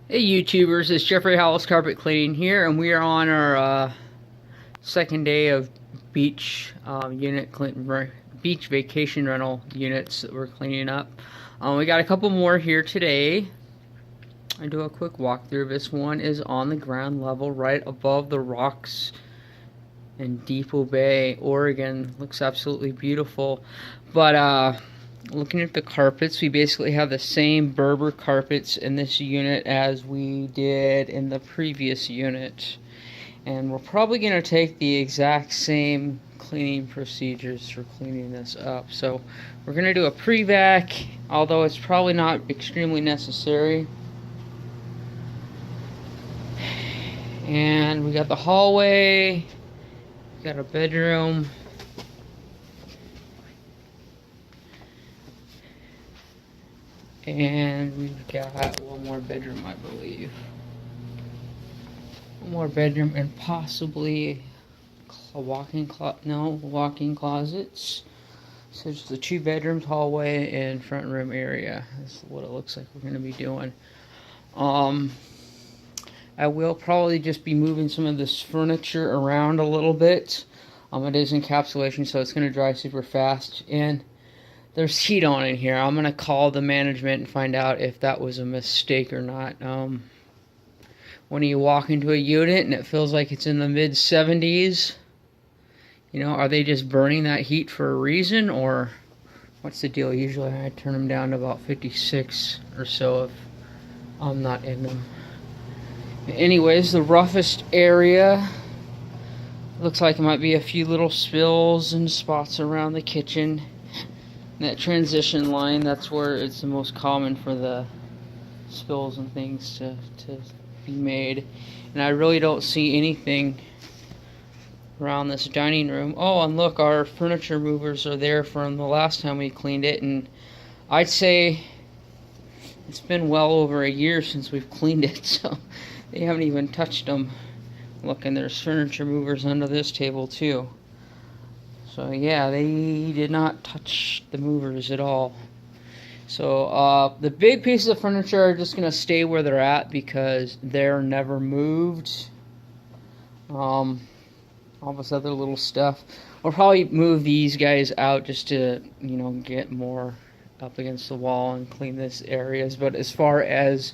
Hey YouTubers, it's Geoffrey Howells Carpet Cleaning here, and we are on our second day of beach beach vacation rental units that we're cleaning up. We got a couple more here today. I do a quick walkthrough. This one is on the ground level, right above the rocks in Depoe Bay, Oregon. Looks absolutely beautiful. But looking at the carpets, we basically have the same Berber carpets in this unit as we did in the previous unit. And we're probably going to take the exact same cleaning procedures for cleaning this up. So we're going to do a pre-vac, although it's probably not extremely necessary. And we got the hallway, we got a bedroom. And we've got one more bedroom, I believe. One more bedroom and possibly a walk-in closets. So it's the 2 bedrooms, hallway, and front room area. That's what it looks like we're going to be doing. I will probably just be moving some of this furniture around a little bit. It is encapsulation, so it's going to dry super fast. And there's heat on in here. I'm going to call the management and find out if that was a mistake or not. When you walk into a unit and it feels like it's in the mid-70s, you know, are they just burning that heat for a reason, or what's the deal? Usually I turn them down to about 56 or so if I'm not in them. Anyways, the roughest area looks like it might be a few little spills and spots around the kitchen. That transition line, that's where it's the most common for the spills and things to be made. And I really don't see anything around this dining room. Oh, and look, our furniture movers are there from the last time we cleaned it, and I'd say it's been well over a year since we've cleaned it, so they haven't even touched them. Look, and there's furniture movers under this table too. So yeah, they did not touch the movers at all. So the big pieces of furniture are just going to stay where they're at because they're never moved. All this other little stuff, we'll probably move these guys out just to, you know, get more up against the wall and clean this areas. But as far as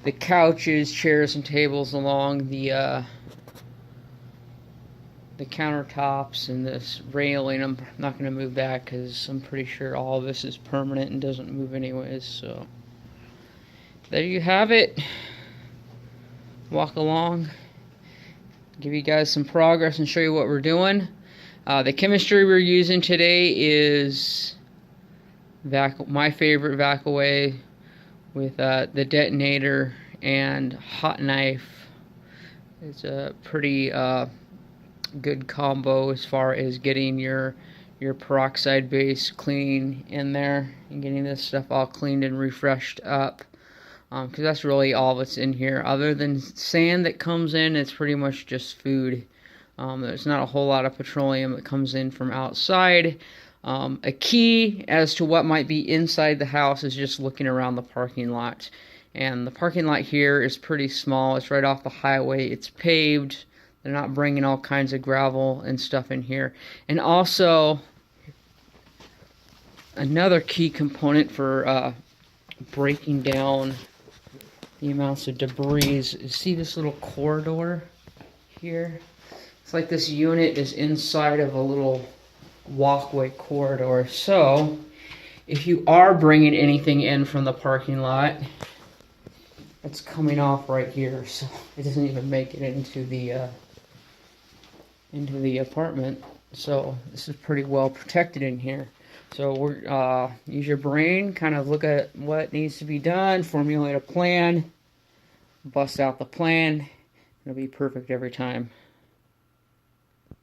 the couches, chairs, and tables along the countertops and this railing, I'm not going to move that because I'm pretty sure all of this is permanent and doesn't move anyways. So there you have it. Walk along, give you guys some progress and show you what we're doing. The chemistry we're using today is my favorite Vac-Away with the detonator and hot knife. It's a pretty good combo as far as getting your peroxide base clean in there and getting this stuff all cleaned and refreshed up, because that's really all that's in here. Other than sand that comes in, it's pretty much just food. There's not a whole lot of petroleum that comes in from outside. A key as to what might be inside the house is just looking around the parking lot, and the parking lot here is pretty small. It's right off the highway. It's paved. They're not bringing all kinds of gravel and stuff in here. And also, another key component for breaking down the amounts of debris is, see this little corridor here? It's like this unit is inside of a little walkway corridor. So, if you are bringing anything in from the parking lot, it's coming off right here. So, it doesn't even make it into the apartment. So this is pretty well protected in here. So we're use your brain, kind of look at what needs to be done, formulate a plan, bust out the plan. It'll be perfect every time.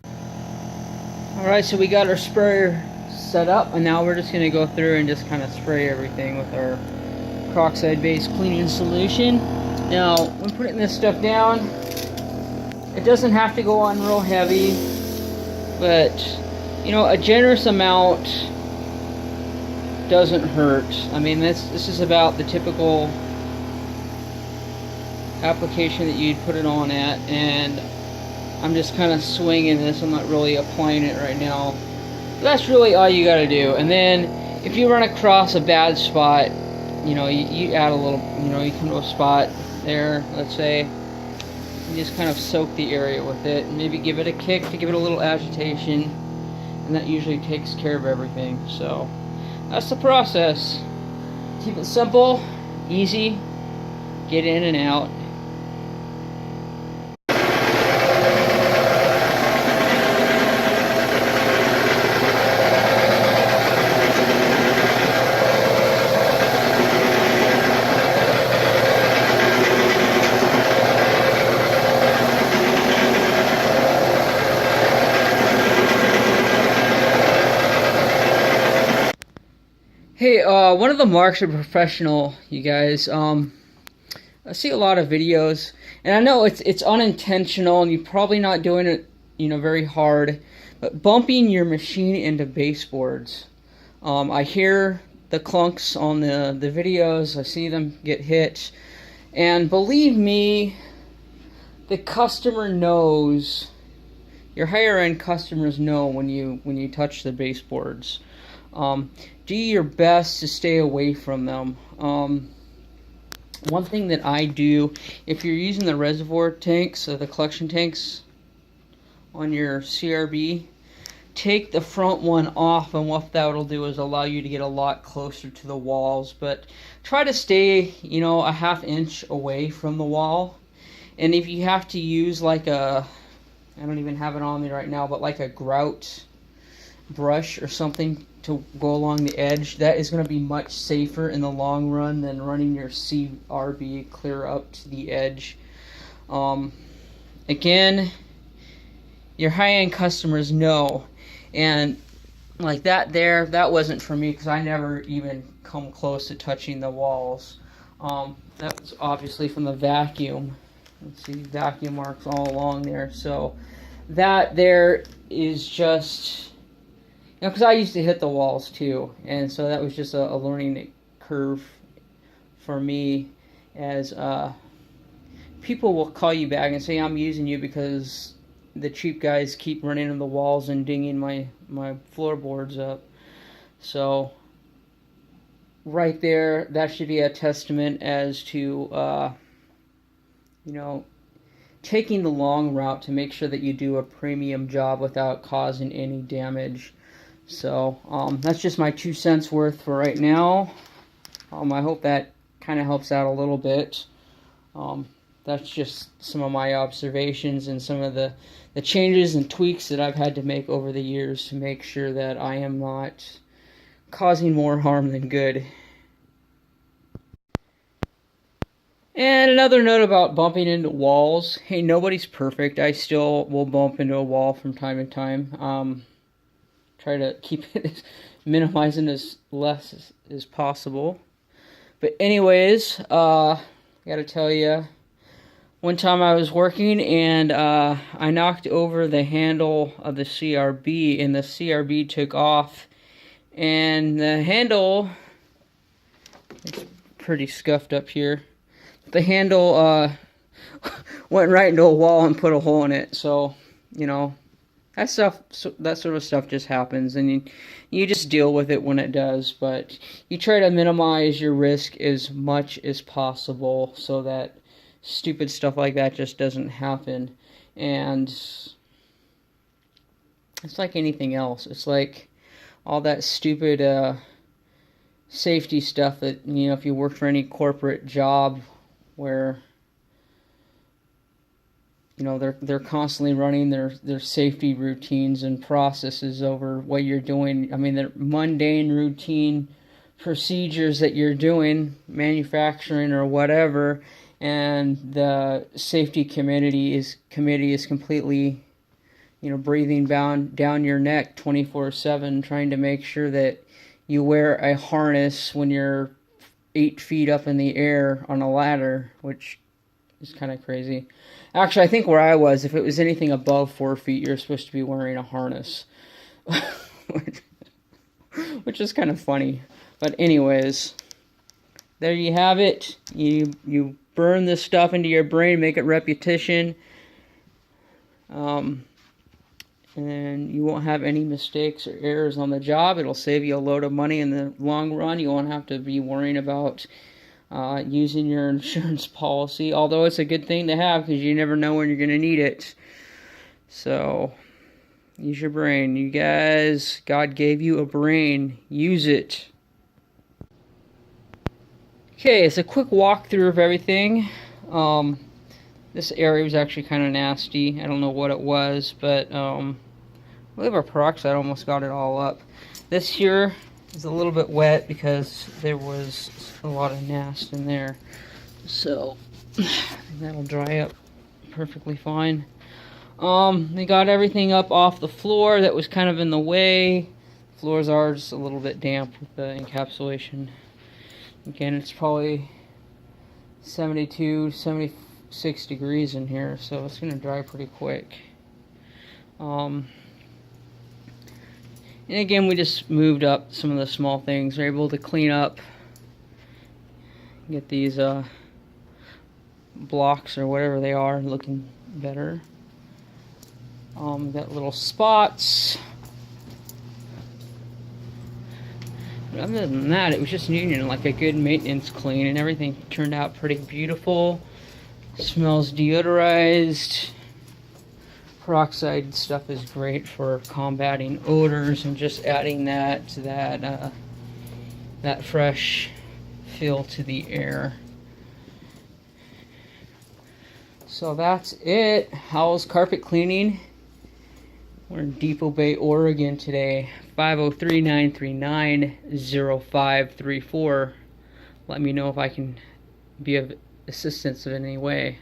Alright, so we got our sprayer set up, and now we're just going to go through and just kind of spray everything with our peroxide based cleaning solution. Now when putting this stuff down, it doesn't have to go on real heavy, but you know, a generous amount doesn't hurt. I mean, this is about the typical application that you'd put it on at, and I'm just kind of swinging this. I'm not really applying it right now. That's really all you gotta do. And then if you run across a bad spot, you know, you add a little, you know, you come to a spot there, let's say, you just kind of soak the area with it, and maybe give it a kick to give it a little agitation, and that usually takes care of everything. So that's the process. Keep it simple, easy, get in and out. Hey, one of the marks of a professional, you guys, I see a lot of videos, and I know it's unintentional, and you're probably not doing it, you know, very hard, but bumping your machine into baseboards. I hear the clunks on the videos, I see them get hit, and believe me, the customer knows, your higher end customers know when you touch the baseboards. Do your best to stay away from them. One thing that I do, if you're using the reservoir tanks, or the collection tanks on your CRB, take the front one off, and what that will do is allow you to get a lot closer to the walls. But try to stay, you know, a ½ inch away from the wall. And if you have to use like a, I don't even have it on me right now, but like a grout brush or something to go along the edge, that is going to be much safer in the long run than running your CRB clear up to the edge. Again, your high-end customers know, and like that there, that wasn't for me because I never even come close to touching the walls. That was obviously from the vacuum. Let's see, vacuum marks all along there. So that there is just, you know, because I used to hit the walls too, and so that was just a learning curve for me, as people will call you back and say, I'm using you because the cheap guys keep running into the walls and dinging my floorboards up. So right there, that should be a testament as to, you know, taking the long route to make sure that you do a premium job without causing any damage. So that's just my 2 cents worth for right now. I hope that kind of helps out a little bit. That's just some of my observations and some of the changes and tweaks that I've had to make over the years to make sure that I am not causing more harm than good. And another note about bumping into walls. Hey, nobody's perfect. I still will bump into a wall from time to time. Try to keep it minimizing as less as possible. But anyways, I gotta tell you, one time I was working and I knocked over the handle of the CRB, and the CRB took off, and the handle, it's pretty scuffed up here, the handle went right into a wall and put a hole in it. So, you know, that sort of stuff just happens, and you just deal with it when it does. But you try to minimize your risk as much as possible so that stupid stuff like that just doesn't happen. And it's like anything else. It's like all that stupid safety stuff that, you know, if you work for any corporate job where, you know, they're constantly running their safety routines and processes over what you're doing. I mean, the mundane routine procedures that you're doing, manufacturing or whatever, and the safety committee is completely, you know, breathing down your neck 24/7, trying to make sure that you wear a harness when you're 8 feet up in the air on a ladder, which is kind of crazy. Actually, I think where I was, if it was anything above 4 feet, you're supposed to be wearing a harness. Which is kind of funny. But anyways, there you have it. You burn this stuff into your brain, make it repetition. And you won't have any mistakes or errors on the job. It'll save you a load of money in the long run. You won't have to be worrying about using your insurance policy, although it's a good thing to have because you never know when you're going to need it. So use your brain. You guys, God gave you a brain. Use it. Okay, it's a quick walkthrough of everything. This area was actually kind of nasty. I don't know what it was, but I believe our peroxide almost got it all up. This here is a little bit wet because there was a lot of nast in there. So that'll dry up perfectly fine. They got everything up off the floor that was kind of in the way. Floors are just a little bit damp with the encapsulation. Again, it's probably 72, 76 degrees in here, so it's going to dry pretty quick. And again, we just moved up some of the small things. We're able to clean up, get these blocks or whatever they are looking better. Got little spots. But other than that, it was just needing like a good maintenance clean, and everything turned out pretty beautiful. Smells deodorized. Peroxide stuff is great for combating odors and just adding that fresh feel to the air. So that's it. Howells carpet cleaning. We're in Depoe, Oregon today. 503-939-0534. Let me know if I can be of assistance in any way.